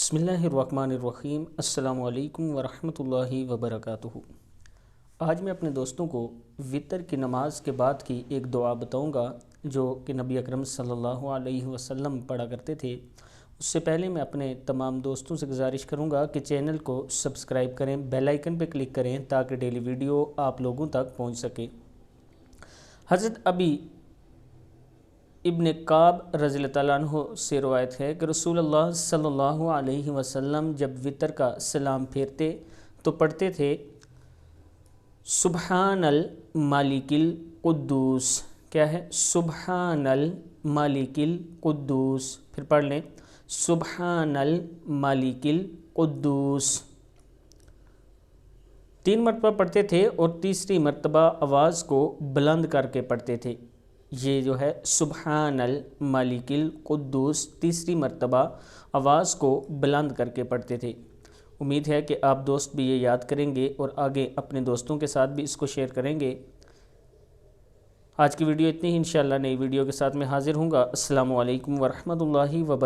बिस्मिल्लाहिर्रहमानिर्रहीम। अस्सलामु अलैकुम वरहमतुल्लाहि वबरकातुहू। आज मैं अपने दोस्तों को वितर की नमाज के बाद की एक दुआ बताऊंगा जो कि नबी अकरम सल्लल्लाहु अलैहि वसल्लम पढ़ा करते थे। उससे पहले मैं अपने तमाम दोस्तों से गुजारिश करूंगा कि चैनल को सब्सक्राइब करें, बेल आइकन पर क्लिक करें ताकि डेली वीडियो आप लोगों तक पहुँच सके। हज़रत अबी इब्न काब रज़ियल्लाहु ताला अन्हु से रवायत है कि रसूलुल्लाह सल्लल्लाहु अलैहि वसल्लम जब वितर का सलाम फेरते तो पढ़ते थे सुबहानल मालिकिल कुद्दूस। क्या है? सुबहानल मालिकिल कुद्दूस। फिर पढ़ लें सुबहानल मालिकिल कुद्दूस। 3 मरतबा पढ़ते थे और तीसरी मरतबा आवाज़ को बुलंद करके पढ़ते थे। ये जो है सुबहानल मालिकिल कुद्दूस तीसरी मरतबा आवाज़ को बुलंद करके पढ़ते थे। उम्मीद है कि आप दोस्त भी ये याद करेंगे और आगे अपने दोस्तों के साथ भी इसको शेयर करेंगे। आज की वीडियो इतनी ही। इंशाअल्लाह नई वीडियो के साथ मैं हाज़िर हूँगा। अस्सलामु अलैकुम वरहमतुल्लाहि वबरकातुहू।